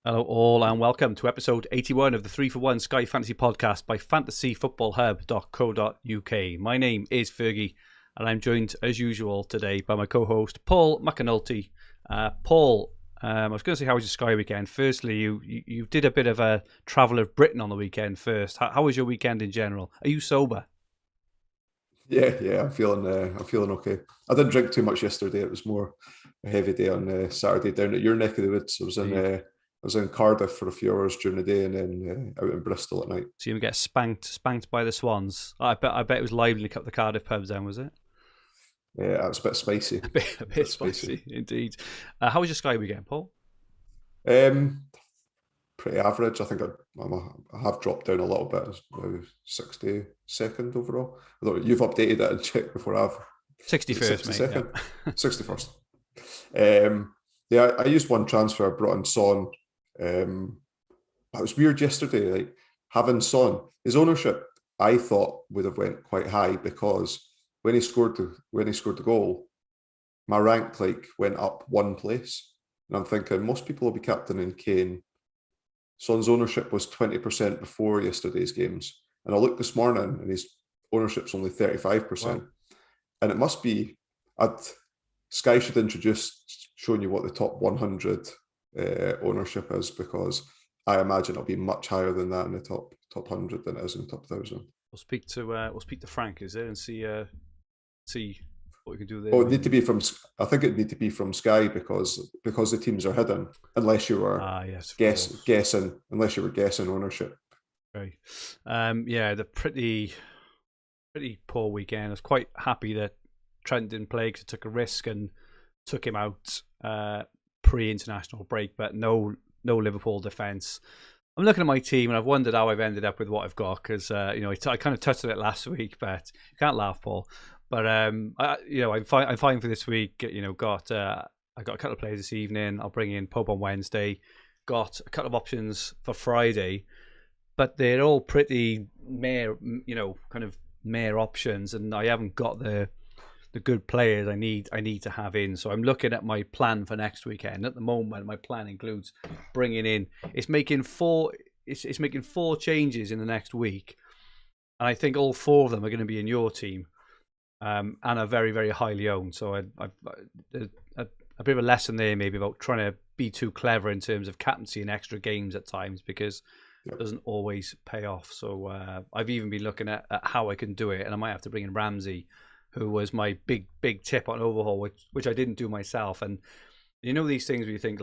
Hello all and welcome to episode 81 of the 3 for 1 Sky Fantasy Podcast by fantasyfootballhub.co.uk. My name is Fergi and I'm joined as usual today by my co-host Paul McAnulty. Paul, I was going to say how was your Sky weekend? Firstly, you did a bit of a travel of Britain on the weekend first. How was your weekend in general? Are you sober? Yeah, I'm feeling okay. I didn't drink too much yesterday. It was more a heavy day on Saturday down at your neck of the woods. I was in Cardiff for a few hours during the day and then out in Bristol at night. So you get spanked by the Swans. I bet it was lively at the Cardiff pubs then, was it? Yeah, it was a bit spicy. A bit spicy, indeed. How was your Sky weekend, Paul? Pretty average. I think I have dropped down a little bit. It's now 62nd overall. Although you've updated it and checked before I've 61st, mate. Yeah. 61st. I used one transfer. I brought in Son. It was weird yesterday. Like having Son, his ownership, I thought would have went quite high because when he scored the goal, my rank went up one place, and I'm thinking most people will be captaining Kane. Son's ownership was 20% before yesterday's games, and I looked this morning, and his ownership's only 35%. Wow. And it must be Sky should introduce showing you what the top 100 ownership is, because I imagine it'll be much higher than that in the top 100 than it is in the top 1,000. We'll speak to Frank, is it, and see what we can do there. Oh, I think it'd need to be from Sky because the teams are hidden unless you were guessing ownership. Right. The pretty poor weekend. I was quite happy that Trent didn't play because I took a risk and took him out pre-international break, but no Liverpool defence. I'm looking at my team and I've wondered how I've ended up with what I've got because I kind of touched on it last week, but you can't laugh, Paul. But I'm fine for this week. I got a couple of players this evening. I'll bring in Pope on Wednesday. Got a couple of options for Friday, but they're all pretty mere options, and I haven't got the good players I need to have in. So I'm looking at my plan for next weekend. At the moment, my plan includes bringing in. It's making four changes in the next week, and I think all four of them are going to be in your team. And are very, very highly owned. So a bit of a lesson there maybe about trying to be too clever in terms of captaincy and extra games at times, because it doesn't always pay off. So I've even been looking at how I can do it, and I might have to bring in Ramsey, who was my big tip on Overhaul, which I didn't do myself. And these things where you think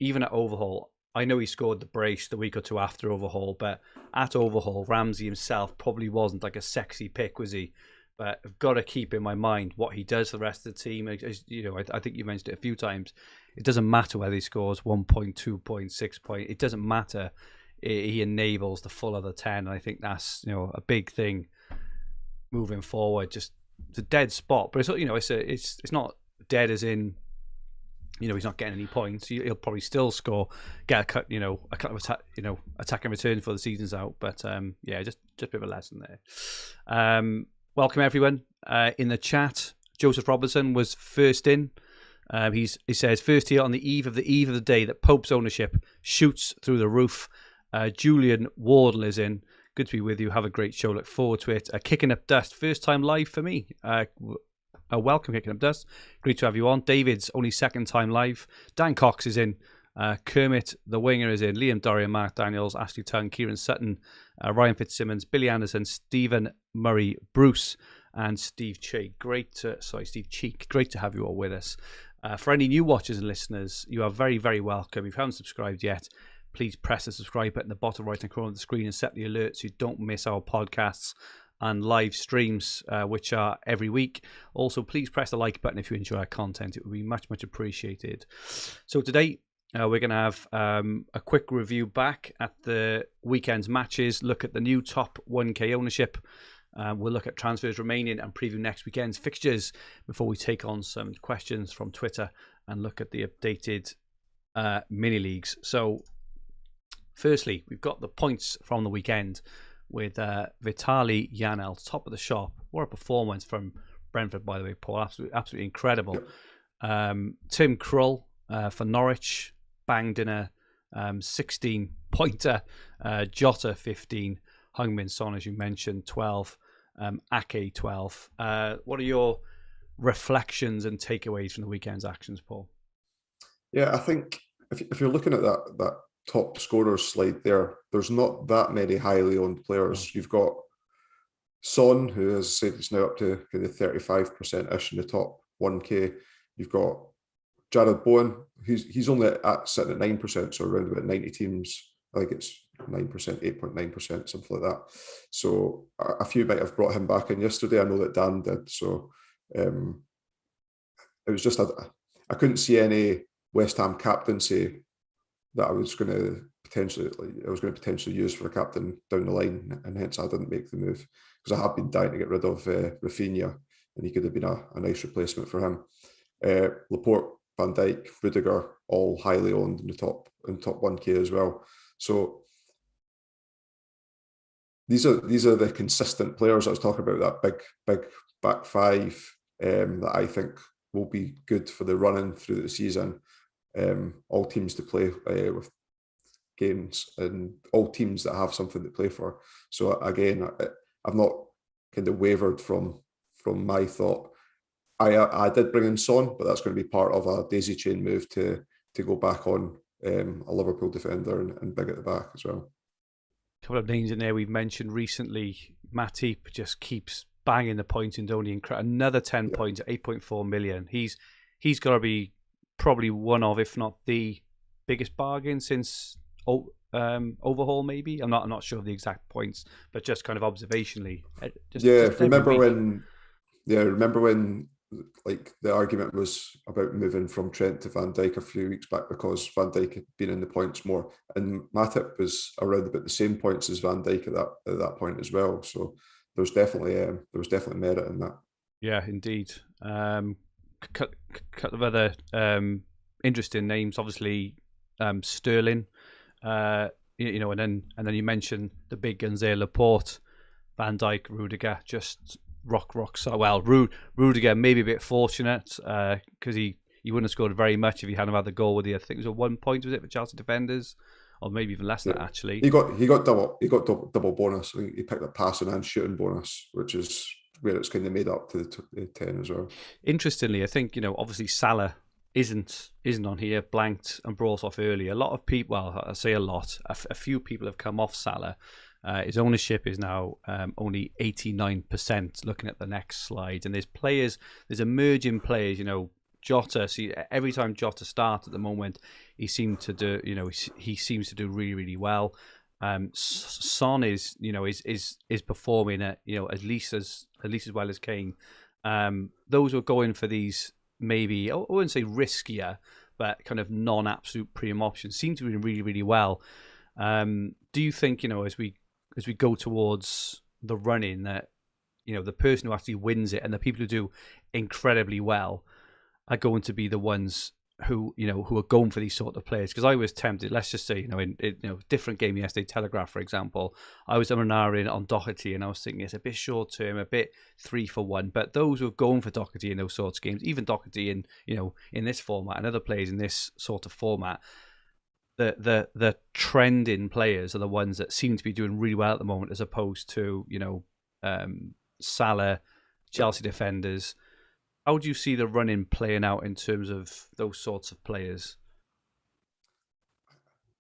even at Overhaul, I know he scored the brace the week or two after Overhaul, but at Overhaul, Ramsey himself probably wasn't like a sexy pick, was he? But I've got to keep in my mind what he does for the rest of the team. I think you mentioned it a few times. It doesn't matter whether he scores 1 point, 2 point, 6 point. It doesn't matter. He enables the full other 10. And I think that's a big thing moving forward. Just it's a dead spot, but it's not dead as in he's not getting any points. He'll probably still score, get a couple of attacking returns for the season's out. But just a bit of a lesson there. Welcome everyone in the chat. Joseph Robertson was first in. He says first here on the eve of the day that Pope's ownership shoots through the roof. Julian Wardle is in. Good to be with you. Have a great show. Look forward to it. Kicking Up Dust, first time live for me. Welcome, Kicking Up Dust. Great to have you on. David's only second time live. Dan Cox is in. Kermit the Winger is in. Liam Dorian, Mark Daniels, Ashley Tung, Kieran Sutton, Ryan Fitzsimmons, Billy Anderson, Stephen Murray, Bruce, and Steve Cheek. Steve Cheek. Great to have you all with us. For any new watchers and listeners, you are very, very welcome. If you haven't subscribed yet, please press the subscribe button at the bottom right-hand corner of the screen and set the alerts so you don't miss our podcasts and live streams, which are every week. Also, please press the like button if you enjoy our content. It would be much, much appreciated. So today, we're going to have a quick review back at the weekend's matches, look at the new top 1K ownership. We'll look at transfers remaining and preview next weekend's fixtures before we take on some questions from Twitter and look at the updated mini leagues. So firstly, we've got the points from the weekend with Vitali Janelt, top of the shop. What a performance from Brentford, by the way, Paul. Absolutely incredible. Tim Krull for Norwich banged in a 16-pointer. Jota 15, Heung-min Son, as you mentioned, 12, Ake 12. What are your reflections and takeaways from the weekend's actions, Paul? Yeah, I think if you're looking at that top scorers slide there's not that many highly owned players. You've got Son, who, as I said, is now up to kind of 35%-ish in the top 1K. You've got Jared Bowen, he's only sitting at 9%, so around about 90 teams. I think it's 9%, 8.9%, something like that. So a few might have brought him back in yesterday. I know that Dan did. So it was just I couldn't see any West Ham captaincy that I was going to potentially use for a captain down the line, and hence I didn't make the move, because I have been dying to get rid of Rafinha, and he could have been a nice replacement for him. Laporte, Van Dijk, Rudiger, all highly owned in top 1K as well. So these are the consistent players I was talking about, that big back five that I think will be good for the running through the season. All teams to play with games, and all teams that have something to play for. So again, I've not kind of wavered from my thought. I did bring in Son, but that's going to be part of a daisy chain move to go back on a Liverpool defender and big at the back as well. A couple of names in there we've mentioned recently. Matip just keeps banging the points in Donny, and another 10 points at 8.4 million. He's got to be probably one of, if not the biggest bargain since Overhaul. Maybe I'm not sure of the exact points, but just kind of observationally. Remember when like the argument was about moving from Trent to Van Dijk a few weeks back, because Van Dijk had been in the points more, and Matip was around about the same points as Van Dijk at that point as well. So there was definitely merit in that. Yeah, indeed. Couple of other interesting names, obviously Sterling. And then you mentioned the big guns there: Laporte, Van Dijk, Rudiger, just rock. So well, Rudiger maybe a bit fortunate because he wouldn't have scored very much if he hadn't had the goal with the, I think it was 1 point, was it, for Chelsea defenders, or maybe even less than that actually. He got double bonus. I think he picked up passing and shooting bonus, which is where it's kind of made up to the 10 as well. Interestingly, I think obviously Salah isn't on here, blanked and brought off early. A lot of people, well, I say a lot, a few people have come off Salah. His ownership is now only 89%, looking at the next slide. And there's emerging players, Jota. See, every time Jota starts at the moment, he seems to do really, really well. Son is performing at least as well as Kane. Those who are going for these, maybe I wouldn't say riskier, but kind of non-absolute premium options, seem to be doing really, really well. Do you think as we go towards the running, that the person who actually wins it and the people who do incredibly well are going to be the ones who are going for these sort of players? Because I was tempted, let's just say, in different game yesterday, Telegraph, for example, I was on Doherty, and I was thinking it's a bit short term, a bit 3 for 1. But those who are going for Doherty in those sorts of games, even Doherty in in this format and other players in this sort of format, the trending players are the ones that seem to be doing really well at the moment, as opposed to Salah, Chelsea defenders. How do you see the running playing out in terms of those sorts of players?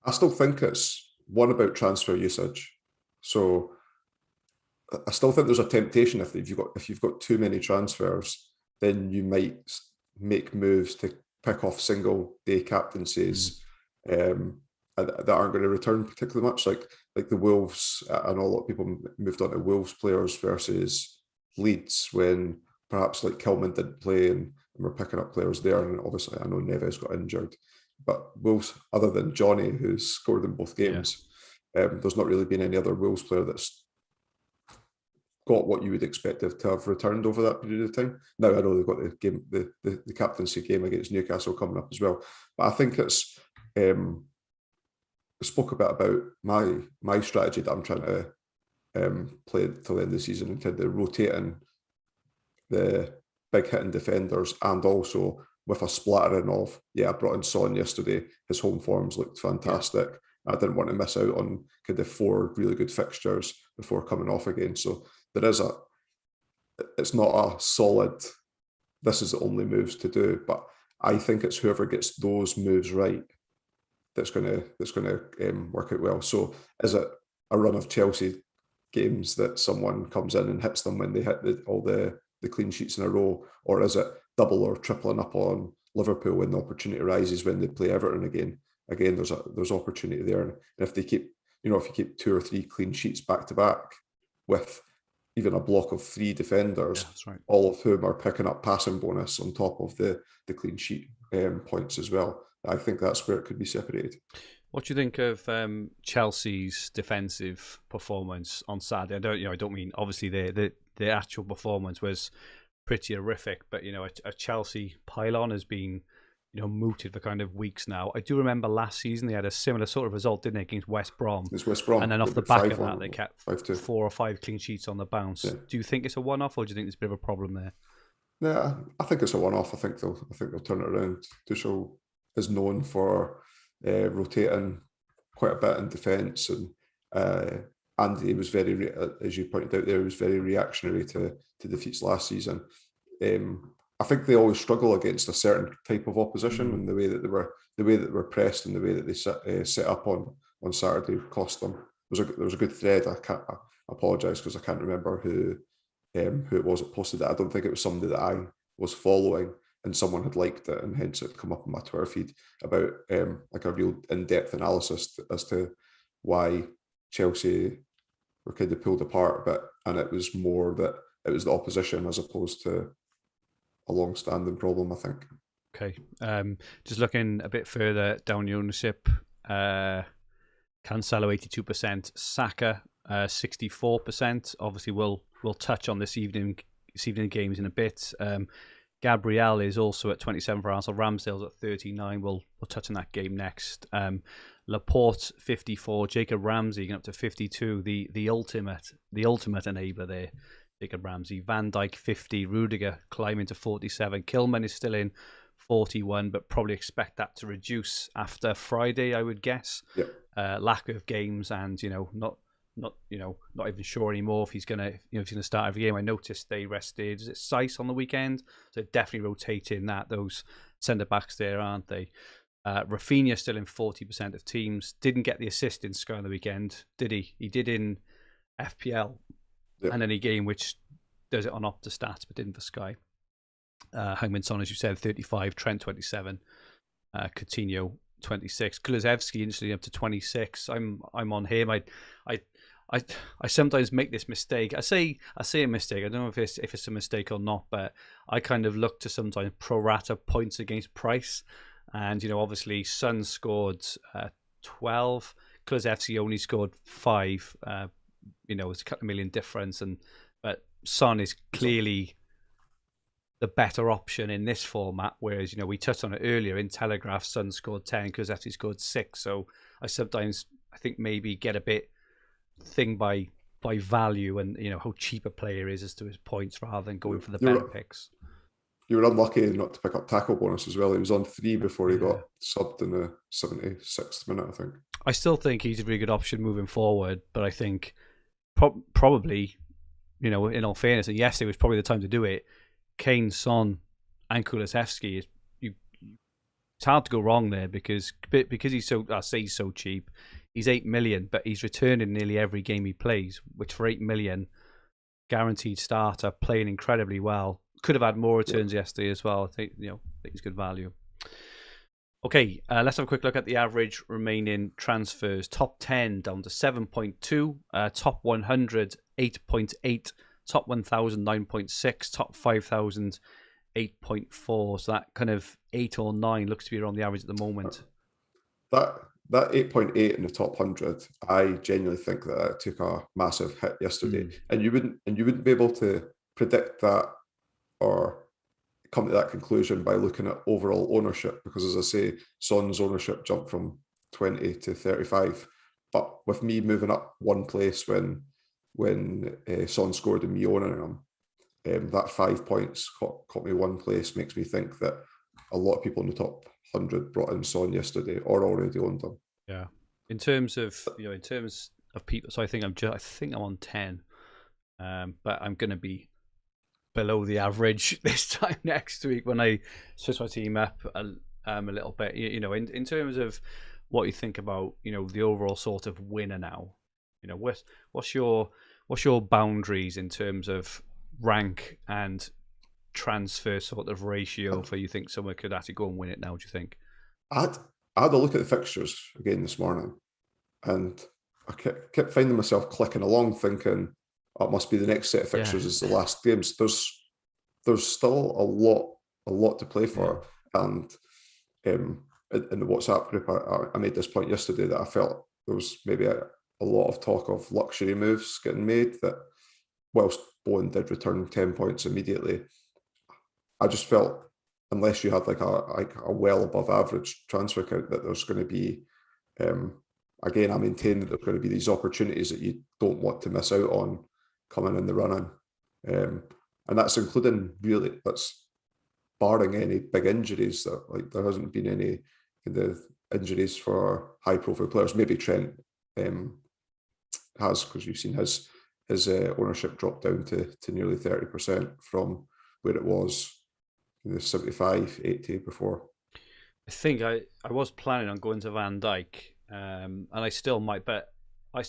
I still think it's one about transfer usage. So I still think there's a temptation if you've got too many transfers, then you might make moves to pick off single day captaincies that aren't going to return particularly much. Like the Wolves, I know a lot of people moved on to Wolves players versus Leeds when perhaps like Kilman didn't play, and we're picking up players there. And obviously I know Neves got injured, but Wolves, other than Johnny, who's scored in both games, there's not really been any other Wolves player that's got what you would expect to have returned over that period of time. Now I know they've got the game, the captaincy game against Newcastle coming up as well, but I think it's I spoke a bit about my strategy that I'm trying to play till the end of the season, in terms of rotating the big hitting defenders and also with a splattering of, I brought in Son yesterday. His home forms looked fantastic. Yeah. I didn't want to miss out on kind of 4 really good fixtures before coming off again. So it's not a solid, this is the only moves to do, but I think it's whoever gets those moves right that's going to work out well. So is it a run of Chelsea games that someone comes in and hits them when they hit all the clean sheets in a row, or is it double or tripling up on Liverpool when the opportunity arises when they play Everton again? Again, there's opportunity there, and if they keep, if you keep 2 or 3 clean sheets back to back with even a block of 3 defenders, that's right, all of whom are picking up passing bonus on top of the clean sheet points as well, I think that's where it could be separated. What do you think of Chelsea's defensive performance on Saturday? I don't mean obviously the actual performance was pretty horrific, but a Chelsea pylon has been mooted for kind of weeks now. I do remember last season they had a similar sort of result, didn't they, against West Brom? It's West Brom, and then off the back of that they kept 4 or 5 clean sheets on the bounce. Yeah. Do you think it's a one-off, or do you think there's a bit of a problem there? Yeah, I think it's a one-off. I think they'll turn it around. Tuchel is known for rotating quite a bit in defence, and he was very, as you pointed out there, he was very reactionary to defeats last season. I think they always struggle against a certain type of opposition, and the way that they were pressed and the way that they set up on Saturday cost them. There was a good thread. I apologise because I can't remember who it was that posted it. I don't think it was somebody that I was following, and someone had liked it, and hence it come up on my Twitter feed about like a real in-depth analysis as to why Chelsea were kind of pulled apart a bit, and it was more that it was the opposition as opposed to a long-standing problem, I think. Okay, just looking a bit further down the ownership, Cancelo 82%, Saka 64%. Obviously, we'll touch on this evening games in a bit. Gabriel is also at 27 for Arsenal. Ramsdale's at 39. We'll touch on that game next. Laporte 54. Jacob Ramsey going up to 52. The ultimate enabler there. Jacob Ramsey. Van Dijk 50. Rudiger climbing to 47. Kilman is still in 41, but probably expect that to reduce after Friday, I would guess. Yep. Lack of games, and not even sure anymore if he's gonna start every game. I noticed they rested Saiss on the weekend, so definitely rotating those centre backs there, aren't they? Rafinha still in 40% of teams. Didn't get the assist in Sky on the weekend, did he? He did in FPL, and any game which does it on Opta Stats, but didn't for Sky. Heung-min Son, as you said, 35. Trent 27. Coutinho 26. Kulusevski instantly up to 26. I'm on him. I sometimes make this mistake. I say a mistake. I don't know if it's a mistake or not, but I kind of look to sometimes pro rata points against price, and obviously Son scored 12. Kulusevski only scored 5. It's a couple of million difference, but Son is clearly the better option in this format, whereas we touched on it earlier in Telegraph. Son scored 10, Kulusevski scored 6. So I think maybe get a bit thing by value and how cheap a player is as to his points rather than going for the better picks. You were unlucky not to pick up tackle bonus as well. He was on 3 before he got subbed in the 76th minute, I think. I still think he's a really good option moving forward, but I think probably, in all fairness, and yes, it was probably the time to do it. Kane, Son, and Kulusevski it's hard to go wrong there because he's so cheap. He's 8 million, but he's returning nearly every game he plays, which for 8 million, guaranteed starter, playing incredibly well. Could have had more returns yesterday as well. I think he's good value. Okay, let's have a quick look at the average remaining transfers. Top 10 down to 7.2, top 100 8.8, top 1,000 9.6, top 5,000 8.4. So that kind of 8 or 9 looks to be around the average at the moment. That 8.8 in the top 100, I genuinely think that took a massive hit yesterday, and you wouldn't be able to predict that or come to that conclusion by looking at overall ownership, because as I say, Son's ownership jumped from 20 to 35. But with me moving up one place when Son scored and me owning him, that 5 points caught me one place, makes me think that a lot of people in the top 100 brought in Son yesterday or already owned them. Yeah. In terms of people, so I think I'm on 10, but I'm going to be below the average this time next week when I switch my team up a little bit. In terms of what you think about the overall sort of winner now. What's your boundaries in terms of rank and transfer sort of ratio for you think someone could actually go and win it now? Do you think? I had a look at the fixtures again this morning, and I kept finding myself clicking along, thinking, "Oh, it must be the next set of fixtures is the last games." There's still a lot to play for, and in the WhatsApp group, I made this point yesterday that I felt there was maybe a lot of talk of luxury moves getting made. That whilst Bowen did return 10 points immediately, I just felt unless you had like a well above average transfer count, that there's going to be, again, I maintain that there's going to be these opportunities that you don't want to miss out on coming in the run-in. And that's including that's barring any big injuries. That like there hasn't been any kind of injuries for high-profile players. Maybe Trent has, because you've seen his ownership drop down to nearly 30% from where it was in the 75, 80 before. I think I was planning on going to Van Dijk, and I still might, but I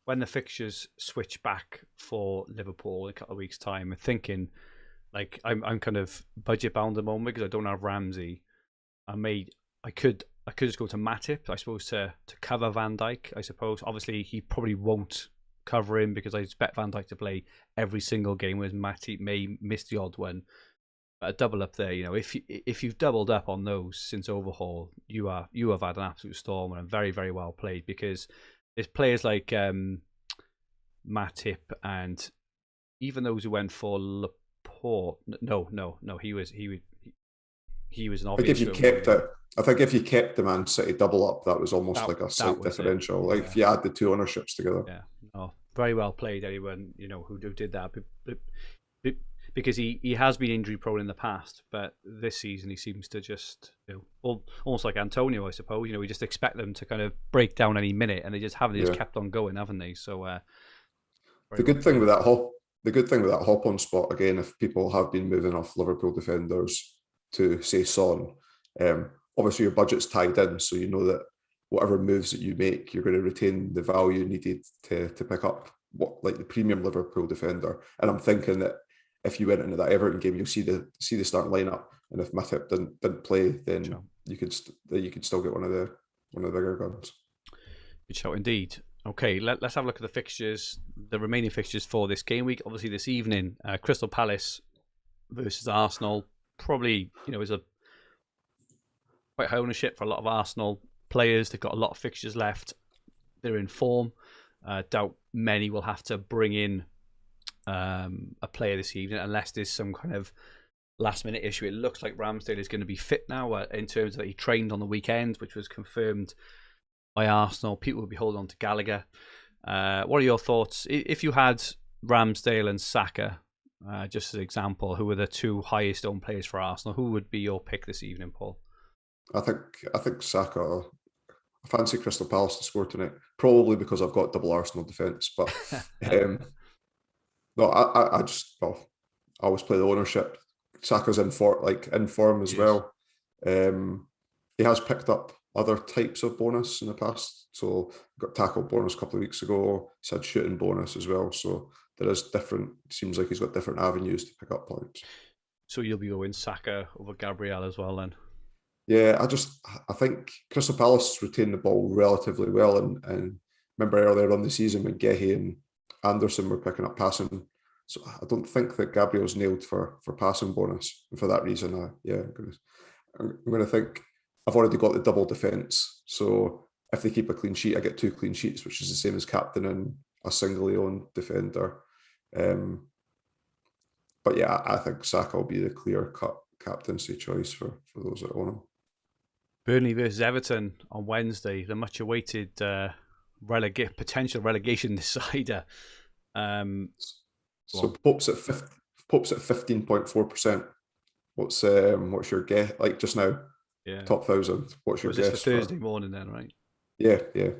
when the fixtures switch back for Liverpool in a couple of weeks' time, I'm thinking like I'm kind of budget bound at the moment because I don't have Ramsey. I could just go to Matip, I suppose, to cover Van Dijk. I suppose obviously he probably won't cover him because I expect Van Dijk to play every single game, whereas Matip may miss the odd one. But a double up there, if you've doubled up on those since overhaul, you have had an absolute storm and very, very well played, because there's players like Matip and even those who went for Laporte. No, he was an obvious. I think if you kept the Man City double up, that was almost like a slight differential. Like if you add the two ownerships together. Yeah, no, very well played, anyone who did that. Because he has been injury prone in the past, but this season he seems to just almost like Antonio, I suppose. We just expect them to kind of break down any minute, and they just haven't. They just kept on going, haven't they? So the good thing with that hop on spot, again, if people have been moving off Liverpool defenders to say Son, obviously your budget's tied in, so you know that whatever moves that you make, you're going to retain the value needed to pick up like the premium Liverpool defender. And I'm thinking that if you went into that Everton game, you'll see the starting lineup, and if Matip didn't play, then you could still get one of the bigger guns. Good shout indeed. Okay, let's have a look at the fixtures, the remaining fixtures for this game week. Obviously, this evening, Crystal Palace versus Arsenal. Probably, is a quite high ownership for a lot of Arsenal players. They've got a lot of fixtures left. They're in form. Doubt many will have to bring in a player this evening unless there's some kind of last minute issue. It looks like Ramsdale is going to be fit now, in terms of he trained on the weekend, which was confirmed by Arsenal. People will be holding on to Gallagher. What are your thoughts if you had Ramsdale and Saka, just as an example, who were the two highest owned players for Arsenal? Who would be your pick this evening, Paul? I think Saka. I fancy Crystal Palace to score tonight, probably because I've got double Arsenal defence, but no, I always play the ownership. Saka's in form as well. He has picked up other types of bonus in the past. So got tackle bonus a couple of weeks ago. He's had shooting bonus as well. So there is different. Seems like he's got different avenues to pick up points. So you'll be going Saka over Gabriel as well then? Yeah, I think Crystal Palace retained the ball relatively well, and remember earlier on the season when Gehi and Anderson were picking up passing. So I don't think that Gabriel's nailed for passing bonus. And for that reason, I'm going to think I've already got the double defence. So if they keep a clean sheet, I get 2 clean sheets, which is the same as captaining a singly owned defender. But yeah, I think Saka will be the clear-cut captaincy choice for those that own him. Burnley versus Everton on Wednesday, the much-awaited potential relegation decider. So Pope's at 15.4% What's your guess? Like just now, Yeah. top 1,000. What's your Was this for guess Thursday morning then, right? Yeah, yeah.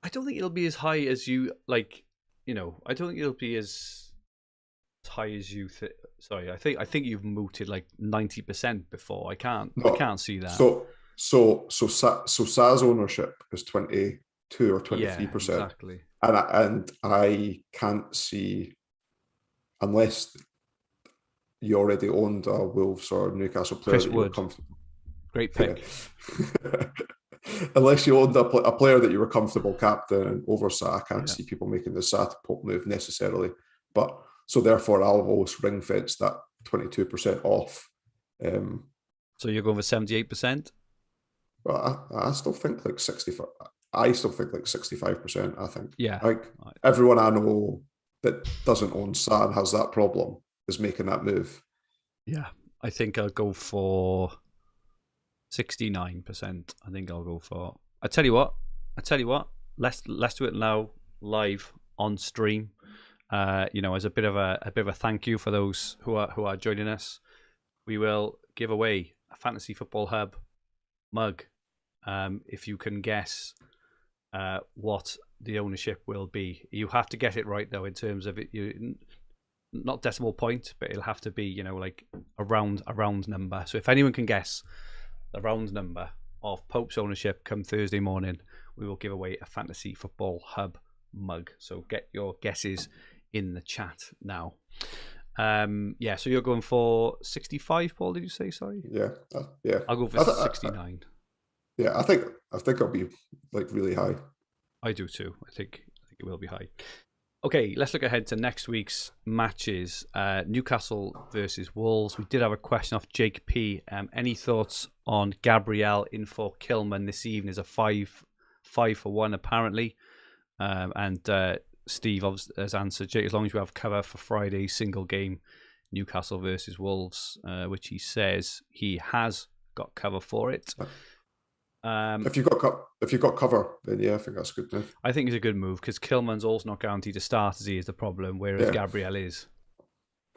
I don't think it'll be as high as you like. I don't think it'll be as high as you think. Sorry, I think you've mooted like 90% before. I No, can't see that. so SAS ownership is 22 or Yeah, 23%, exactly. and I can't see, unless you already owned a Wolves or Newcastle player Chris that you were Wood, comfortable. great Yeah. pick. Unless you owned a player that you were comfortable captain and oversat, I can't Yeah. see people making the Satpop move necessarily. But so therefore, I'll always ring fence that 22% off. So you're going for 78%? But I still think like 65. I still think like 65%. I think Yeah. like everyone I know that doesn't own Sa and has that problem is making that move. Yeah. I think I'll go for 69%. I think I'll go for. I tell you what. Let's do it now, live on stream. As a bit of a thank you for those who are joining us. We will give away a Fantasy Football Hub mug. If you can guess what the ownership will be, you have to get it right though. In terms of it, not decimal point, but it'll have to be like a round number. So if anyone can guess the round number of Pope's ownership come Thursday morning, we will give away a Fantasy Football Hub mug. So get your guesses in the chat now. So you're going for 65, Paul, did you say? Sorry. Yeah. Yeah. I'll go for 69. I think it'll be like really high. I do too. I think it will be high. Okay, let's look ahead to next week's matches. Newcastle versus Wolves. We did have a question off Jake P. Any thoughts on Gabriel in for Kilman this evening? Is a 5-for-1 apparently. And Steve has answered, Jake, as long as you have cover for Friday's single game, Newcastle versus Wolves, which he says he has got cover for it. If you've got cover, then yeah, I think that's a good move. I think it's a good move because Kilman's also not guaranteed to start as he is the problem, whereas Gabriel is.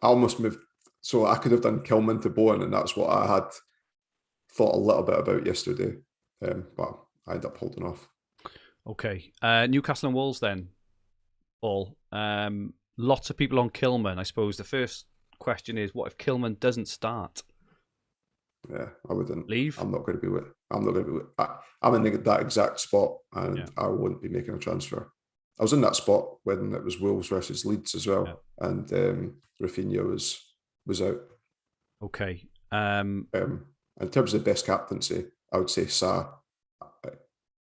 I almost moved, so I could have done Kilman to Bowen, and that's what I had thought a little bit about yesterday, but I ended up holding off. Okay, Newcastle and Wolves then, Paul. Lots of people on Kilman. I suppose the first question is, what if Kilman doesn't start? Yeah, I wouldn't leave. I'm not going to be with. I'm in that exact spot, and I wouldn't be making a transfer. I was in that spot when it was Wolves versus Leeds as well, and Rafinha was out. Okay. In terms of the best captaincy, I would say Sa.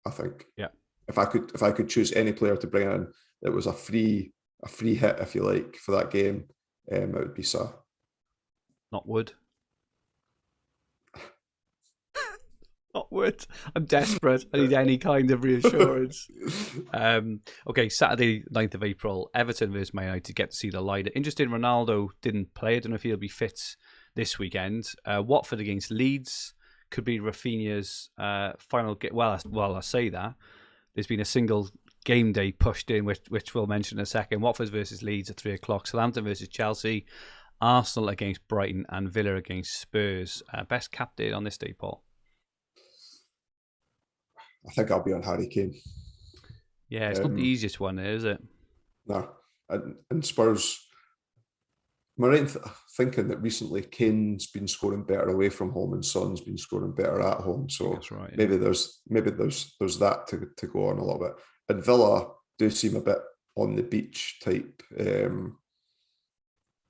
I think. Yeah. If I could choose any player to bring in that was a free hit, if you like, for that game, it would be Sa. Not Wood. Not Wood. I'm desperate. I need any kind of reassurance. Okay, Saturday, 9th of April, Everton versus Man United. Get to see the light. Interesting, Ronaldo didn't play. I don't know if he'll be fit this weekend. Watford against Leeds could be Rafinha's final game. Well, I say that. There's been a single game day pushed in, which we'll mention in a second. Watford versus Leeds at 3 o'clock. Southampton versus Chelsea. Arsenal against Brighton and Villa against Spurs. Best captain on this day, Paul? I think I'll be on Harry Kane. Yeah, it's not the easiest one, is it? No. And Spurs, am I right in thinking that recently Kane's been scoring better away from home and Son's been scoring better at home? So that's right, maybe there's that to go on a little bit. And Villa do seem a bit on the beach type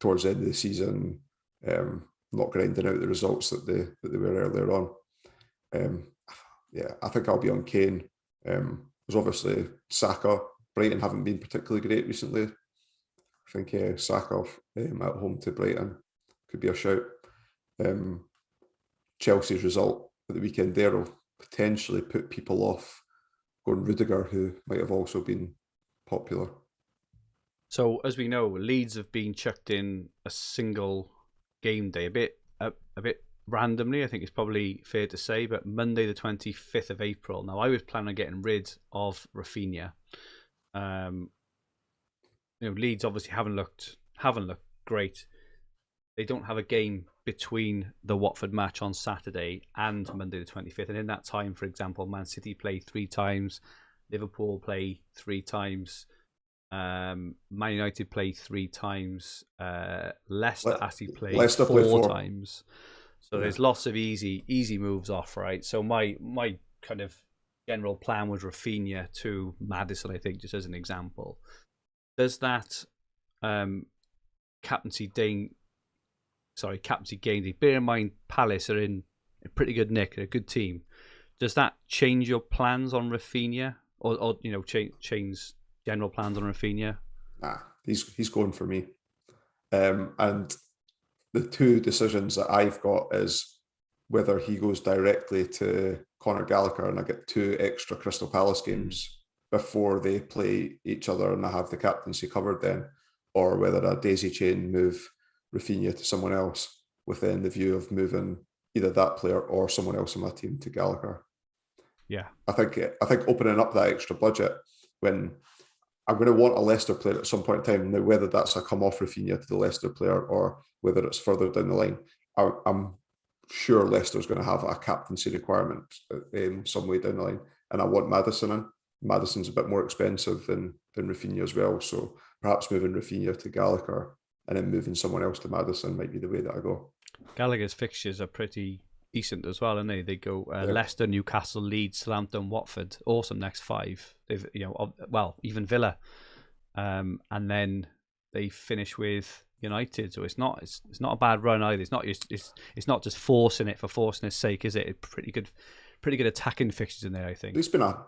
towards the end of the season, not grinding out the results that they were earlier on. I think I'll be on Kane. There's obviously Saka. Brighton haven't been particularly great recently. I think Saka at home to Brighton could be a shout. Chelsea's result at the weekend there will potentially put people off going Rudiger, who might have also been popular. So, as we know, Leeds have been chucked in a single game day, a bit randomly, I think it's probably fair to say, but Monday the 25th of April. Now, I was planning on getting rid of Rafinha. Leeds obviously haven't looked great. They don't have a game between the Watford match on Saturday and Monday the 25th. And in that time, for example, Man City play 3 times, Liverpool play 3 times, Man United play 3 times, Leicester actually play Leicester 4 times. So yeah. there's lots of easy moves off, right? So my kind of general plan was Rafinha to Maddison, I think, just as an example. Does that captaincy gain? Bear in mind, Palace are in a pretty good nick. They're a good team. Does that change your plans on Rafinha, or change general plans on Rafinha? Nah, he's going for me. And the 2 decisions that I've got is whether he goes directly to Conor Gallagher and I get 2 extra Crystal Palace games before they play each other and I have the captaincy covered then, or whether a daisy chain move Rafinha to someone else within the view of moving either that player or someone else in my team to Gallagher. Yeah, I think opening up that extra budget when I'm going to want a Leicester player at some point in time. Now, whether that's a come off Rafinha to the Leicester player or whether it's further down the line, I'm sure Leicester's going to have a captaincy requirement some way down the line. And I want Maddison in. Maddison's a bit more expensive than Rafinha as well. So perhaps moving Rafinha to Gallagher and then moving someone else to Maddison might be the way that I go. Gallagher's fixtures are pretty decent as well, aren't they? They go Leicester, Newcastle, Leeds, Southampton, Watford. Awesome next 5. They've even Villa, and then they finish with United. So it's not a bad run either. It's not just forcing it for forcing its sake, is it? It's pretty good attacking fixtures in there, I think. He's been a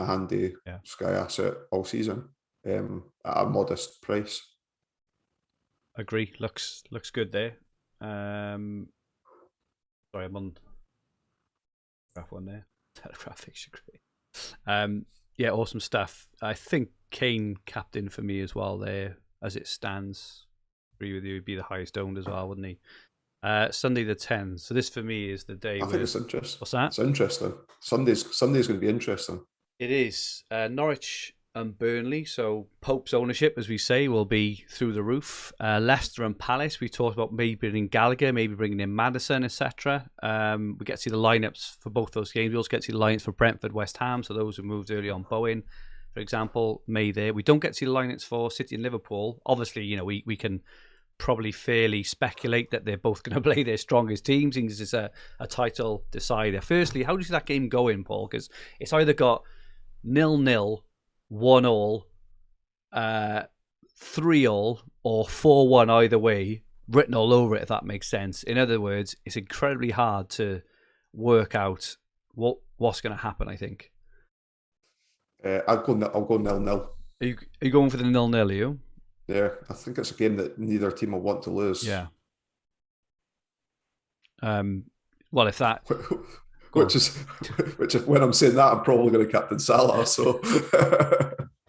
handy Sky asset all season at a modest price. Agree. Looks good there. Sorry, I'm on graph one there. Telegraph fixture great. Yeah, awesome stuff. I think Kane captain for me as well there, as it stands. Agree with you, he'd be the highest owned as well, wouldn't he? Sunday the 10th. So this for me is the day. I think it's interesting. What's that? It's interesting. Sunday's going to be interesting. It is. Norwich and Burnley. So Pope's ownership, as we say, will be through the roof. Leicester and Palace. We talked about maybe bringing Gallagher, maybe bringing in Maddison, etc. We get to see the lineups for both those games. We also get to see the lineups for Brentford, West Ham. So those who moved early on Bowen, for example, May there. We don't get to see the lineups for City and Liverpool. Obviously, we can probably fairly speculate that they're both going to play their strongest teams, since it's a title decider. Firstly, how do you see that game going, Paul? Because it's either got 0-0, 1-1, 3-3, or 4-1 either way, written all over it, if that makes sense. In other words, it's incredibly hard to work out what's going to happen, I think. I'll go 0-0. Are you going for the 0-0, are you? Yeah, I think it's a game that neither team will want to lose. Yeah. Well, if that, which if when I'm saying that, I'm probably going to captain Salah. So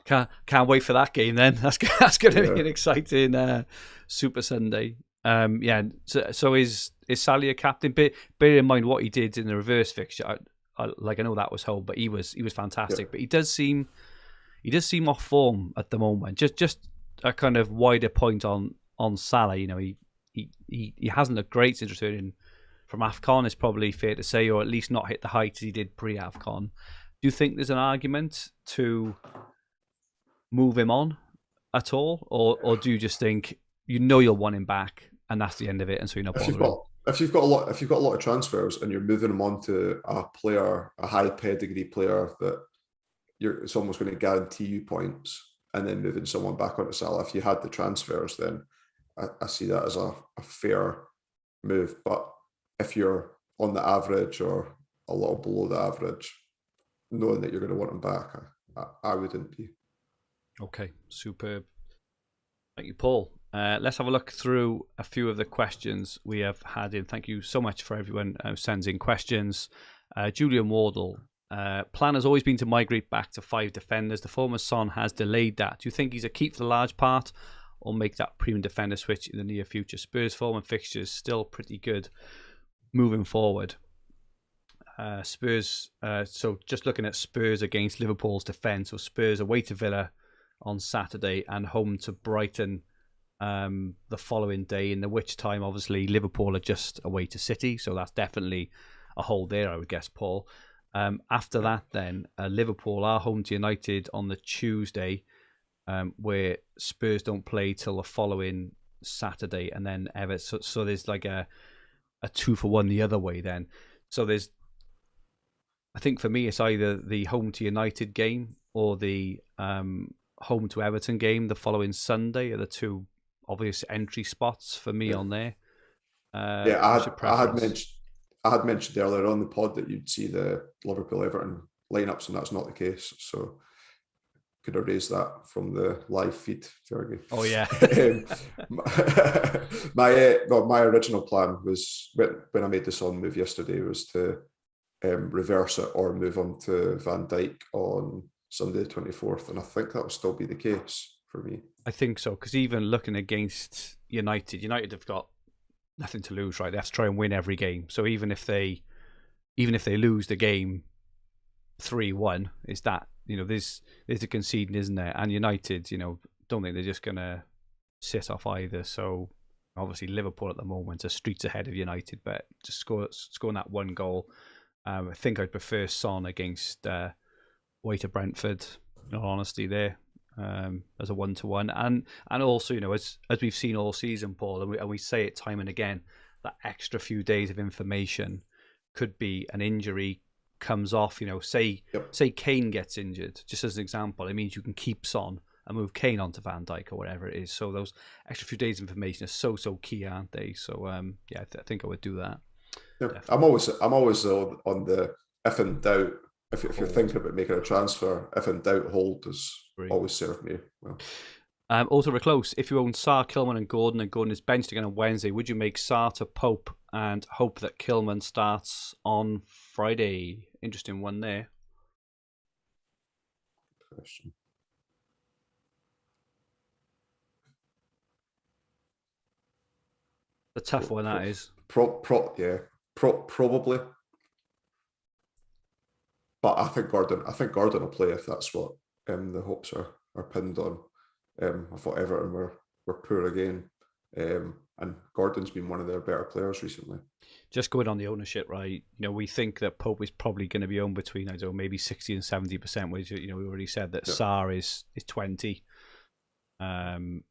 can't wait for that game. Then that's going to be an exciting Super Sunday. So is Salah a captain? Bear in mind what he did in the reverse fixture. I know that was Hull, but he was fantastic. Yeah. But he does seem off form at the moment. Just a kind of wider point on Salah. He hasn't looked great since returning from AFCON, it's probably fair to say, or at least not hit the heights he did pre-AFCON. Do you think there's an argument to move him on at all, or do you just think you'll want him back and that's the end of it, and so you're not bothering? If you've got a lot of transfers and you're moving him on to a high pedigree player that it's almost going to guarantee you points, and then moving someone back onto Salah, if you had the transfers, then I see that as a fair move. But if you're on the average or a little below the average, knowing that you're going to want him back, I wouldn't be. Okay, superb. Thank you, Paul. Let's have a look through a few of the questions we have had in. Thank you so much for everyone who sends in questions. Julian Wardle. Plan has always been to migrate back to 5 defenders. The former Son has delayed that. Do you think he's a keep for the large part, or make that premium defender switch in the near future? Spurs' form and fixtures still pretty good moving forward. Spurs. So just looking at Spurs against Liverpool's defence. So Spurs away to Villa on Saturday and home to Brighton the following day, in which time obviously Liverpool are just away to City, so that's definitely a hold there, I would guess, Paul. After that, then Liverpool are home to United on the Tuesday, where Spurs don't play till the following Saturday, and then Everton. So there's like a 2-for-1 the other way then. So there's, I think for me, it's either the home to United game or the home to Everton game the following Sunday are the two obvious entry spots for me on there. I had mentioned earlier on the pod that you'd see the Liverpool Everton lineups, and that's not the case. So could have raised that from the live feed, Fergi. Oh yeah. My original plan was when I made the Son move yesterday was to reverse it or move on to Van Dijk on Sunday the 24th, and I think that will still be the case for me. I think so, because even looking against United have got nothing to lose, right? They have to try and win every game. So even if they lose the game 3-1, is that, there's a conceding, isn't there? And United, don't think they're just gonna sit off either. So obviously Liverpool at the moment are streets ahead of United, but just scoring that one goal. I think I'd prefer Son against away to Brentford, in all honesty, there. As a 1-to-1, and also, as we've seen all season, Paul, and we say it time and again, that extra few days of information could be an injury comes off. Say Kane gets injured, just as an example, it means you can keep Son and move Kane onto Van Dijk or whatever it is. So those extra few days of information are so key, aren't they? So I think I would do that. Yeah. I'm always on the if in doubt. If you're thinking about making a transfer, if in doubt, hold has always served me well. Also, we're close. If you own Sarr, Kilman and Gordon is benched again on Wednesday, would you make Sarr to Pope and hope that Kilman starts on Friday? Interesting one there. Question. A tough one, that is. Probably. But I think Gordon will play if that's what the hopes are pinned on. I thought Everton were poor again, and Gordon's been one of their better players recently. Just going on the ownership, right? We think that Pope is probably going to be owned between, I don't know, maybe 60 and 70%. Which we already said that Sarr is 20. And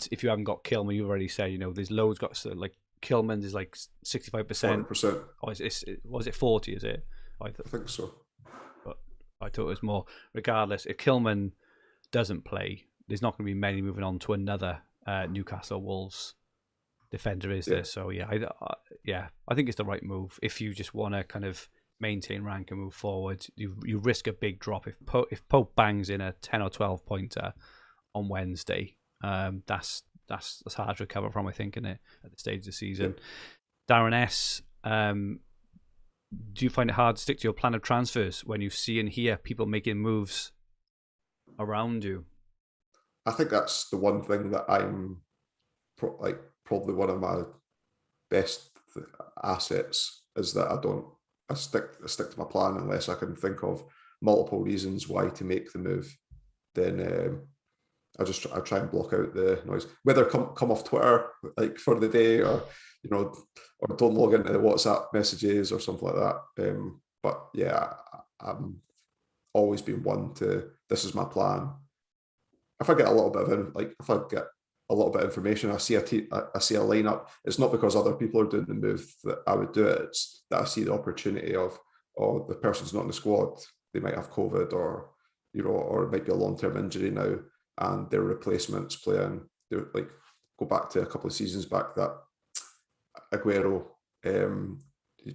if you haven't got Kilman, you've already said there's loads got like Kilman's is like 65%. 40%. Oh, was it 40? Is it? I think so. I thought it was more. Regardless, if Kilman doesn't play, there's not going to be many moving on to another Newcastle Wolves defender, is there? So I think it's the right move. If you just want to kind of maintain rank and move forward, you risk a big drop. If Pope bangs in a 10 or 12 pointer on Wednesday, that's hard to recover from, I think, in it at the stage of the season. Darren S. Do you find it hard to stick to your plan of transfers when you see and hear people making moves around you? I think that's the one thing that I'm probably one of my best assets is that I stick to my plan unless I can think of multiple reasons why to make the move. Then I try and block out the noise, whether come off Twitter like for the day or or don't log into the WhatsApp messages or something like that. But yeah, I'm always been one to, this is my plan. If I get a little bit of information, I see a lineup, it's not because other people are doing the move that I would do it. It's that I see the opportunity of, the person's not in the squad, they might have COVID or it might be a long-term injury now, and their replacements playing. Go back to a couple of seasons back that Aguero,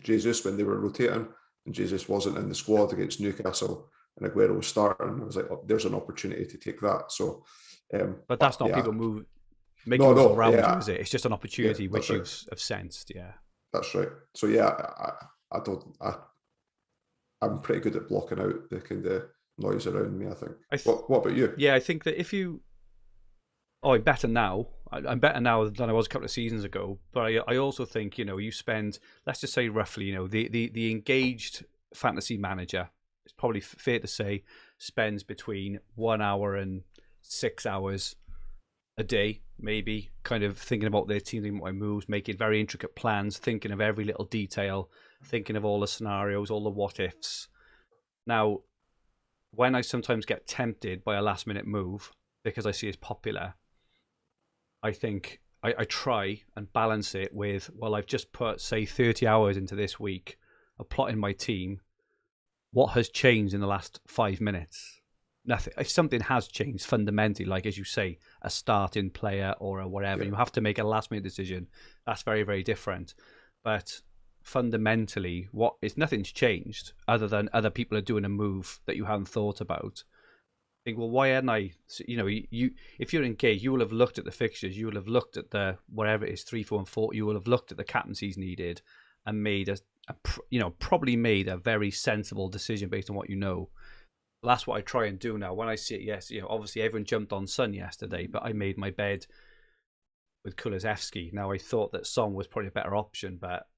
Jesus, when they were rotating, and Jesus wasn't in the squad against Newcastle, and Aguero was starting. I was like, there's an opportunity to take that. So, but that's not people making moves around you, is it? It's just an opportunity which right. you've sensed. Yeah, that's right. So I'm pretty good at blocking out the kind of noise around me, I think. What about you? Yeah, I think that if you... I'm better now. I'm better now than I was a couple of seasons ago. But I also think, you spend, let's just say roughly, the engaged fantasy manager, it's probably fair to say, spends between 1 hour and 6 hours a day, maybe, kind of thinking about their team, thinking about my moves, making very intricate plans, thinking of every little detail, thinking of all the scenarios, all the what ifs. Now, when I sometimes get tempted by a last minute move because I see it's popular, I think I try and balance it with, well, I've just put, say, 30 hours into this week of plotting my team. What has changed in the last 5 minutes? Nothing. If something has changed fundamentally, like as you say, a starting player or a whatever, you have to make a last minute decision. That's very, very different. But fundamentally, if nothing's changed other than other people are doing a move that you hadn't thought about. Think, well, why hadn't I? You if you're engaged, you will have looked at the fixtures, you will have looked at the whatever it is, 3, 4, and 4. You will have looked at the captaincies needed and made probably made a very sensible decision based on what you know. That's what I try and do now. When I see it, yes, obviously everyone jumped on Son yesterday, but I made my bed with Kulusevski. Now I thought that Son was probably a better option, but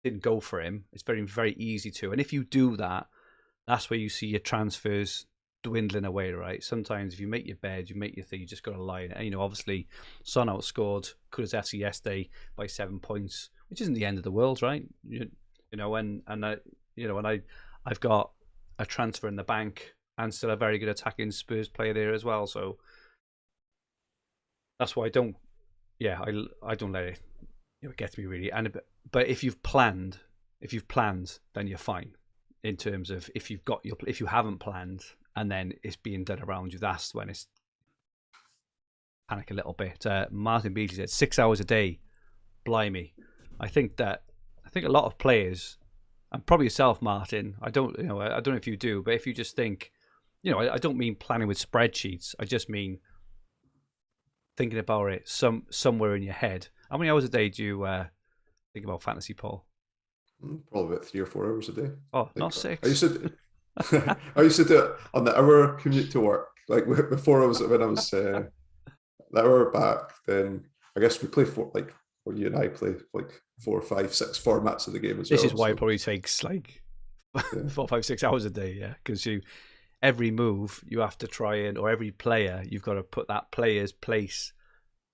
didn't go for him. It's very, very easy to. And if you do that, that's where you see your transfers dwindling away, right? Sometimes if you make your bed, you make your thing, you just got to lie in it. And, obviously Son outscored Kulusevski yesterday by 7 points, which isn't the end of the world, right? I've got a transfer in the bank and still a very good attacking Spurs player there as well. So that's why I don't let it get to me really. But if you've planned, then you're fine. In terms of if you haven't planned and then it's being done around you, that's when it's panic a little bit. Martin Beasley said 6 hours a day. Blimey. I think a lot of players, and probably yourself, Martin, I don't know if you do, but if you just think, I don't mean planning with spreadsheets. I just mean thinking about it somewhere in your head. How many hours a day do you think about fantasy, Paul? Probably about 3 or 4 hours a day. Oh, not 6. I used to do it on the hour commute to work. Like before when I was the hour back, then I guess we play or you and I play like 4, 5, 6 formats of the game as well. This is why it probably takes like 4, 5, 6 hours a day, yeah. Because every move you have to try or every player, you've got to put that player's place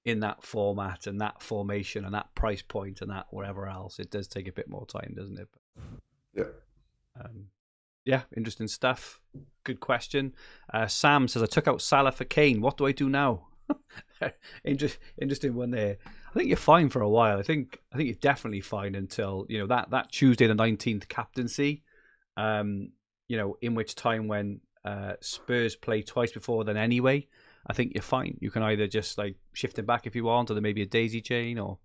in that format and that formation and that price point and that whatever else. It does take a bit more time, doesn't it? Yeah. Interesting stuff. Good question. Sam says, I took out Salah for Kane. What do I do now? Interesting one there. I think you're fine for a while. I think you're definitely fine until that Tuesday the 19th captaincy. In which time when Spurs play twice before then anyway, I think you're fine. You can either just like shift it back if you want, or there may be a daisy chain, or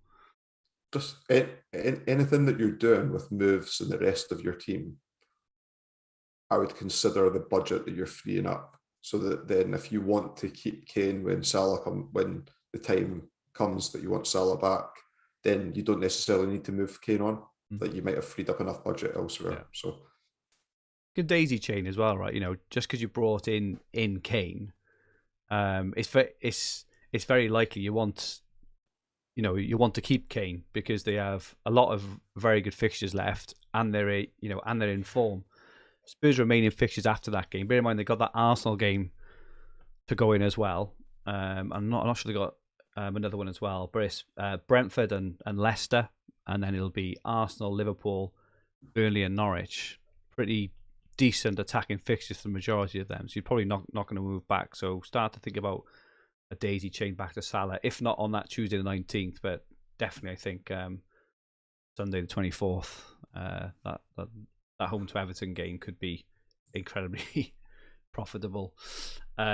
just anything that you're doing with moves and the rest of your team. I would consider the budget that you're freeing up, so that then if you want to keep Kane when the time comes that you want Salah back, then you don't necessarily need to move Kane on. Like you might have freed up enough budget elsewhere. Yeah. So good daisy chain as well, right? Just because you brought in Kane, it's very likely you want to keep Kane because they have a lot of very good fixtures left, and they're in form. Spurs remain in fixtures after that game. Bear in mind they got that Arsenal game to go in as well. I'm not sure they got another one as well. But it's Brentford and Leicester, and then it'll be Arsenal, Liverpool, Burnley, and Norwich. Pretty decent attacking fixtures for the majority of them. So you're probably not going to move back. So start to think about a daisy chain back to Salah, if not on that Tuesday the 19th, but definitely I think Sunday the 24th. That home to Everton game could be incredibly profitable.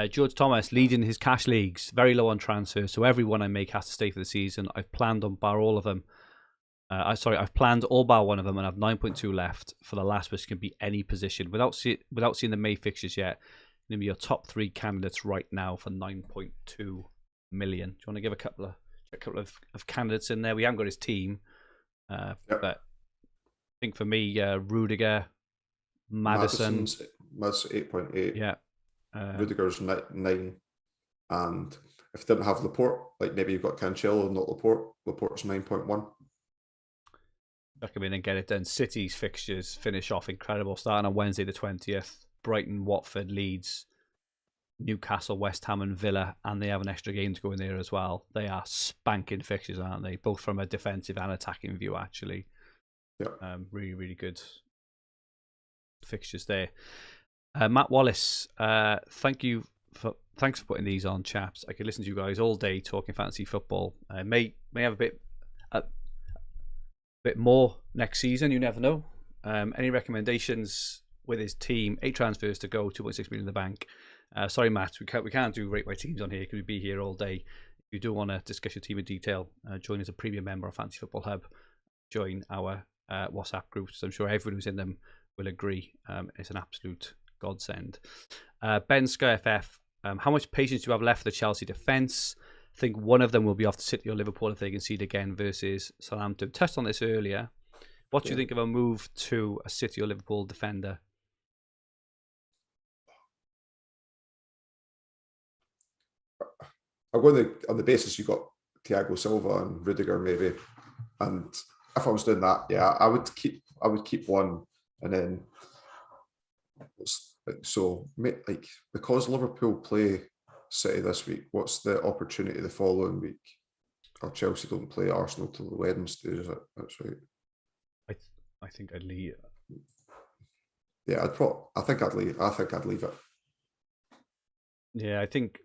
George Thomas leading his cash leagues, very low on transfers, so everyone I make has to stay for the season. I've planned on bar all of them. I've planned all bar one of them, and I have 9.2 left for the last, which can be any position. Without seeing the May fixtures yet, going to be your top 3 candidates right now for 9.2 million. Do you want to give a couple of candidates in there? We haven't got his team, but I think for me, Rudiger, Maddison's 8.8. Yeah. Rudiger's 9. And if you didn't have Laporte, like maybe you've got Cancelo, not Laporte. Laporte's 9.1. Chuck him in and get it done. City's fixtures finish off incredible. Starting on Wednesday the 20th. Brighton, Watford, Leeds, Newcastle, West Ham, and Villa, and they have an extra game to go in there as well. They are spanking fixtures, aren't they? Both from a defensive and attacking view, actually. Yeah. Really, really good fixtures there. Matt Wallace, thanks for putting these on, chaps. I could listen to you guys all day talking fantasy football. May have a bit more next season. You never know. Any recommendations with his team? 8 transfers to go, 2.6 million in the bank. Sorry, Matt, we can't do rate by teams on here because we'd be here all day. If you do want to discuss your team in detail, join as a premium member of Fantasy Football Hub. Join our WhatsApp groups. I'm sure everyone who's in them will agree. It's an absolute godsend. Ben SkyFF, how much patience do you have left for the Chelsea defence? I think one of them will be off to City or Liverpool if they concede again versus Southampton. Touched on this earlier. What do you think of a move to a City or Liverpool defender? I'm going on the basis you got Thiago Silva and Rudiger maybe, and if I was doing that, I would keep one, and then because Liverpool play City this week, what's the opportunity the following week? Or Chelsea don't play Arsenal till the Wednesday, is it? That's right. I think I'd leave. Yeah, I think I'd leave it. Yeah, I think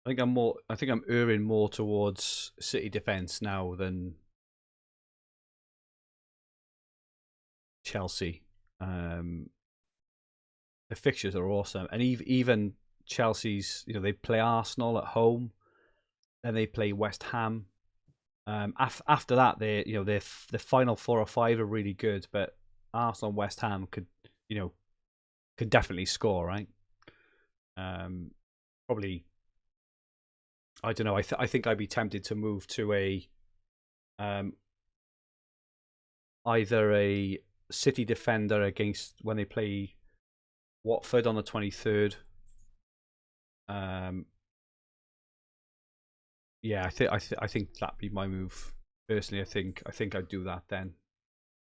I'm erring more towards City defence now than Chelsea. The fixtures are awesome, and even Chelsea's, they play Arsenal at home, then they play West Ham. After that, the final 4 or 5 are really good, but Arsenal and West Ham could definitely score, right? Probably, I don't know. I think I'd be tempted to move to either a City defender against when they play Watford on the 23rd. I think that'd be my move. Personally, I think I'd do that then,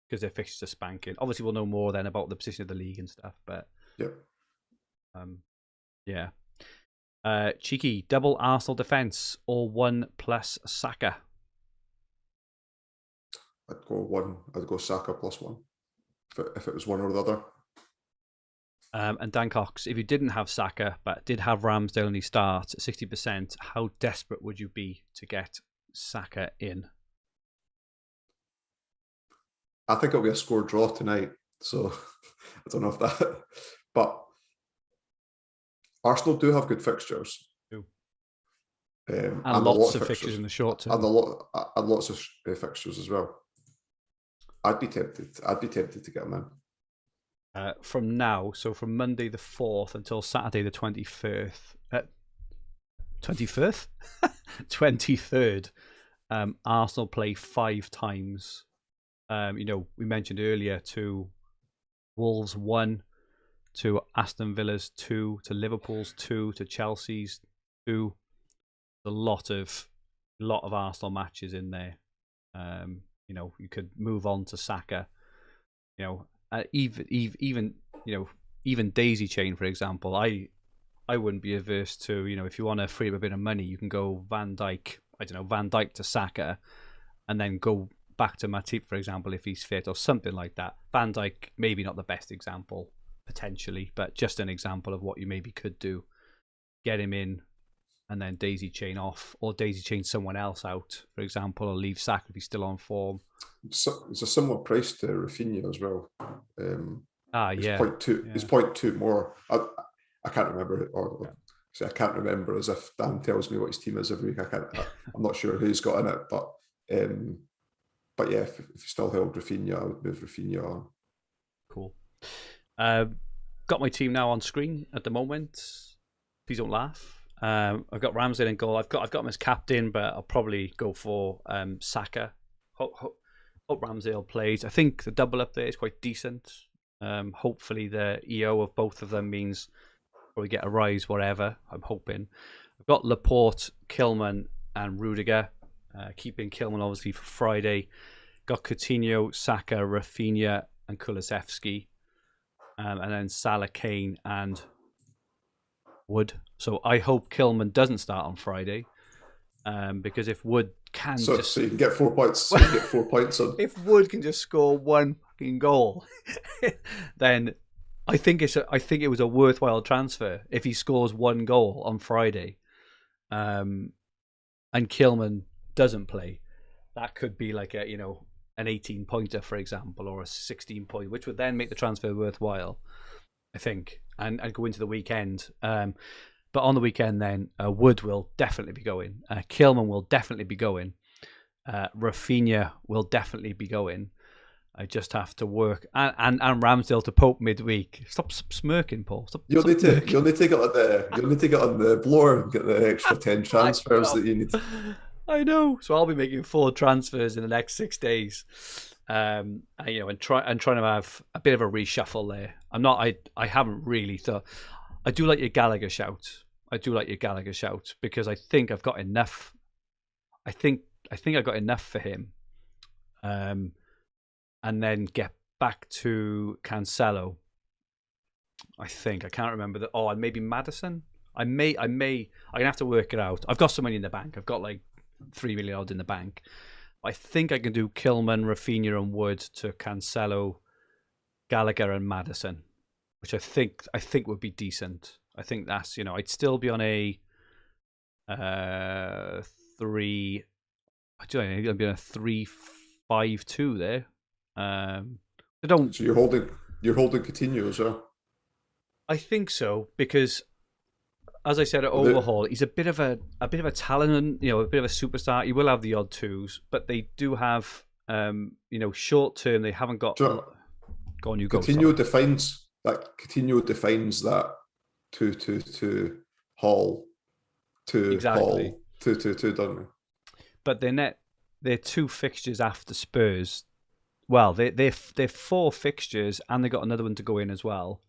because their fixtures are spanking. Obviously, we'll know more then about the position of the league and stuff. But cheeky double Arsenal defense or 1+ Saka. I'd go 1. I'd go Saka +1 if it was one or the other. And Dan Cox, if you didn't have Saka but did have Ramsdale and he starts at 60%, how desperate would you be to get Saka in? I think it'll be a score draw tonight, so I don't know if that. But Arsenal do have good fixtures. And lots of fixtures in the short term. And lots of fixtures as well. I'd be tempted to get them in. From now, so from Monday the 4th until Saturday the 23rd, 23rd, Arsenal play 5 times. We mentioned earlier to Wolves 1, to Aston Villa's 2, to Liverpool's 2, to Chelsea's 2. A lot of Arsenal matches in there. You could move on to Saka. Even Daisy Chain, for example. I wouldn't be averse to, if you want to free up a bit of money, you can go Van Dijk. Van Dijk to Saka, and then go back to Matip, for example, if he's fit or something like that. Van Dijk, maybe not the best example potentially, but just an example of what you maybe could do. Get him in, and then Daisy Chain off, or Daisy Chain someone else out, for example, or leave Saka if he's still on form. So it's a similar price to Rafinha as well. It's 0.2 more. I can't remember, I can't remember, as if Dan tells me what his team is every week. I'm not sure who's got in it, but yeah, if you still held Rafinha, I would move Rafinha on. Cool. Got my team now on screen at the moment. Please don't laugh. I've got Ramsdale in goal. I've got him as captain, but I'll probably go for Saka. Hope Ramsdale plays. I think the double up there is quite decent. Hopefully the EO of both of them means probably get a rise, whatever. I'm hoping. I've got Laporte, Kilman, and Rudiger. Keeping Kilman obviously for Friday. Got Coutinho, Saka, Rafinha, and Kulusevski. and then Salah, Kane, and Wood. So I hope Kilman doesn't start on Friday, because if Wood can So you can get 4 points. So you get 4 points on. If Wood can just score one fucking goal, then I think it was a worthwhile transfer if he scores one goal on Friday, and Kilman doesn't play. That could be like an 18-pointer, for example, or a 16-point, which would then make the transfer worthwhile, I think, and go into the weekend. But on the weekend, then Wood will definitely be going. Kilman will definitely be going. Rafinha will definitely be going. I just have to work and Ramsdale to Pope midweek. Stop smirking, Paul. You'll need to get on the blower and get the extra 10 transfers that you need. I know. So I'll be making 4 transfers in the next 6 days. And trying to have a bit of a reshuffle there. I haven't really thought. I do like your Gallagher shout. Because I think I've got enough. I think I got enough for him. And then get back to Cancelo. I can't remember that. Oh, and maybe Maddison. I can have to work it out. I've got some money in the bank. I've got like 3 million odd in the bank. I think I can do Kilman, Rafinha, and Wood to Cancelo, Gallagher, and Maddison, which I think would be decent. I think that's I'd still be on a 3. I don't know. I'd be on a 3-5-2 there. So you're holding Coutinho as well. I think so, because as I said at Overhaul, he's a bit of a talent, a bit of a superstar. He will have the odd twos, but they do have short term. They haven't got. Sure. Go on, you Coutinho go. defines that to Hall to exactly. Hall to Dunne. But their 2 fixtures after Spurs. Well, they're 4 fixtures, and they got another one to go in as well.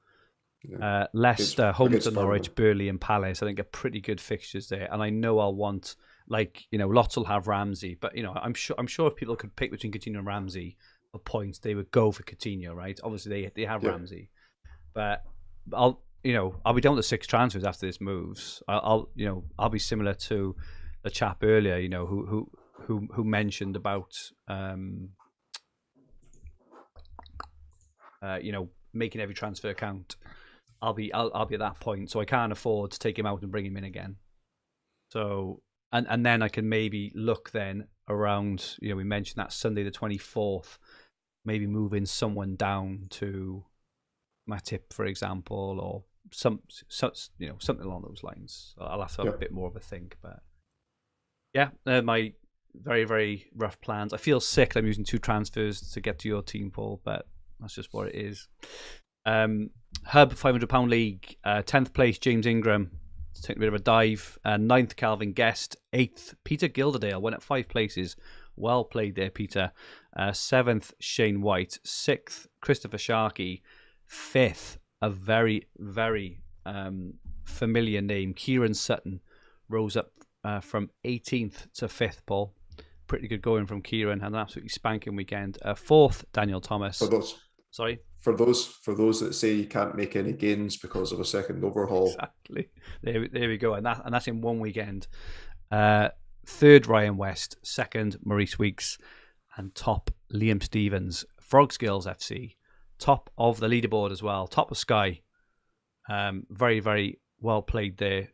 Yeah. Leicester, home to Norwich, Burnley, and Palace. I think are pretty good fixtures there, and I know I'll want lots will have Ramsey, but I'm sure if people could pick between Coutinho and Ramsey for points, they would go for Coutinho, right? Obviously, they have Ramsey, but I'll be down to 6 transfers after this moves. I'll be similar to the chap earlier, who mentioned about making every transfer count. I'll be at that point, so I can't afford to take him out and bring him in again. So and then I can maybe look then around. We mentioned that Sunday the 24th, maybe moving someone down to Matip, for example, or something along those lines. I'll have to have a bit more of a think, but my very, very rough plans. I feel sick that I'm using 2 transfers to get to your team, Paul, but that's just what it is. Hub £500 league, 10th place James Ingram, taking a bit of a dive. 9th Calvin Guest, 8th Peter Gilderdale, went up 5 places. Well played there, Peter. 7th Shane White, 6th Christopher Sharkey, 5th a very, very familiar name, Kieran Sutton, rose up from 18th to 5th. Paul, pretty good going from Kieran. Had an absolutely spanking weekend. 4th Daniel Thomas. For those that say you can't make any gains because of a second overhaul. Exactly. There we go. And that's in one weekend. 3rd Ryan West, 2nd Maurice Weeks, and top Liam Stevens. Frog Skills FC, top of the leaderboard as well. Top of Sky. Very, very well played there,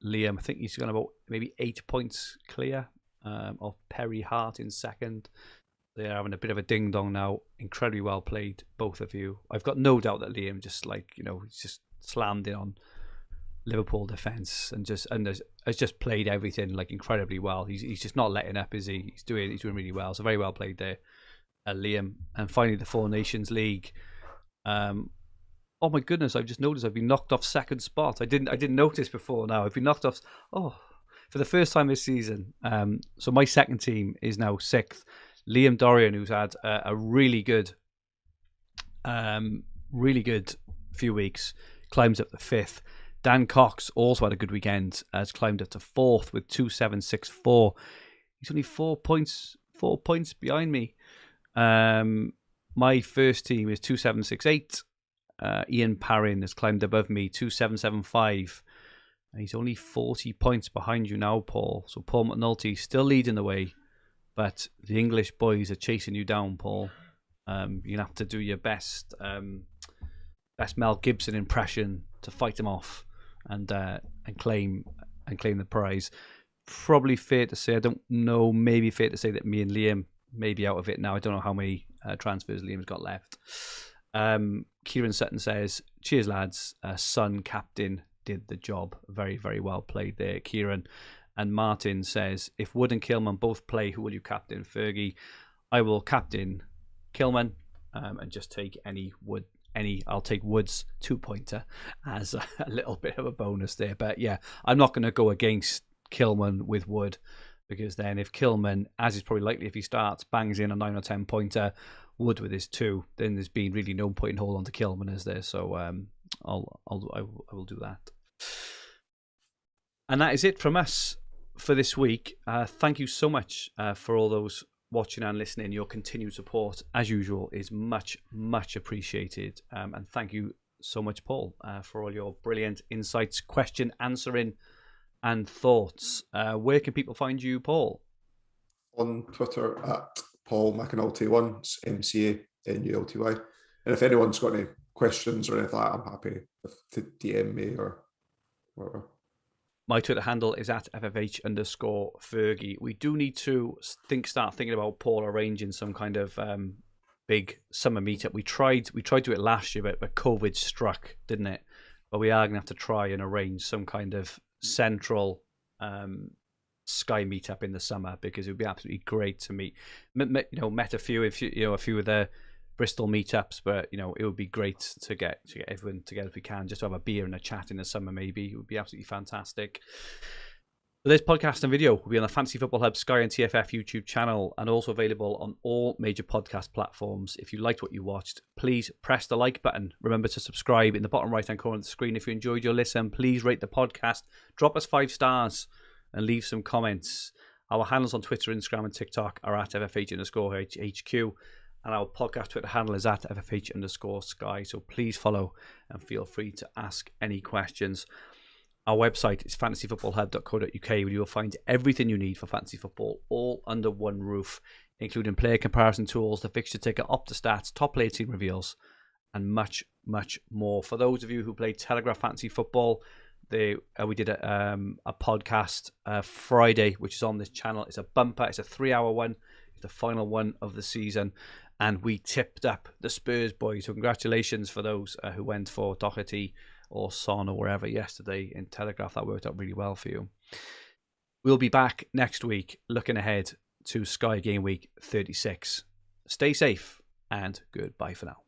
Liam. I think he's got about maybe 8 points clear of Perry Hart in 2nd. They're having a bit of a ding dong now. Incredibly well played, both of you. I've got no doubt that Liam he's just slammed in on Liverpool defence and has just played everything incredibly well. He's just not letting up, is he? He's doing really well. So very well played there, Liam. And finally, the 4 Nations League. Oh my goodness! I've just noticed I've been knocked off 2nd spot. I didn't notice before. Now I've been knocked off. For the first time this season. So my 2nd team is now 6th. Liam Dorian, who's had a really good few weeks, climbs up to 5th. Dan Cox also had a good weekend, has climbed up to 4th with 2.764. He's only 4 points behind me. My first team is 2.768. Ian Parrin has climbed above me, 2775. He's only 40 points behind you now, Paul. So Paul McAnulty still leading the way, but the English boys are chasing you down, Paul. You're gonna have to do your best Mel Gibson impression to fight him off and claim the prize. Probably fair to say, I don't know, maybe fair to say that me and Liam may be out of it now. I don't know how many transfers Liam's got left. Kieran Sutton says, cheers lads, Son captain did the job. Very, very well played there, Kieran. And Martin says, if Wood and Kilman both play, who will you captain? Fergie, I will captain Kilman and just take I'll take Wood's 2-pointer as a little bit of a bonus there. But yeah, I'm not going to go against Kilman with Wood, because then if Kilman, as is probably likely if he starts, bangs in a 9 or 10 pointer, Wood with his 2, then there's been really no point in holding on to Kilman, is there? So I will do that. And that is it from us for this week. Thank you so much for all those watching and listening. Your continued support, as usual, is much, much appreciated. And thank you so much, Paul, for all your brilliant insights, question answering, and thoughts. Where can people find you, Paul? On Twitter at Paul McAnulty1, MCANULTY. And if anyone's got any questions or anything like that, I'm happy to DM me or whatever. My Twitter handle is at FFH_Fergie. We do need to start thinking about Paul arranging some kind of big summer meetup. We tried to do it last year, but COVID struck, didn't it? But we are going to have to try and arrange some kind of central Sky meetup in the summer, because it would be absolutely great to met a few of the Bristol meetups, but it would be great to get everyone together if we can, just to have a beer and a chat in the summer. Maybe it would be absolutely fantastic. This podcast and video will be on the Fantasy Football Hub Sky and TFF YouTube channel, and also available on all major podcast platforms. If you liked what you watched, please press the like button. Remember to subscribe in the bottom right hand corner of the screen. If you enjoyed your listen, please rate the podcast, drop us 5 stars, and leave some comments. Our handles on Twitter, Instagram, and TikTok are at FFH_HQ, and our podcast Twitter handle is at FFH_Sky. So please follow and feel free to ask any questions. Our website is fantasyfootballhub.co.uk, where you will find everything you need for fantasy football, all under one roof, including player comparison tools, the fixture ticker, Opta-stats, top player team reveals, and much, much more. For those of you who play Telegraph Fantasy Football, we did a podcast Friday, which is on this channel. It's a bumper. It's a 3-hour one. It's the final one of the season, and we tipped up the Spurs boys. So congratulations for those who went for Doherty or Son or wherever yesterday in Telegraph. That worked out really well for you. We'll be back next week, looking ahead to Sky Game Week 36. Stay safe and goodbye for now.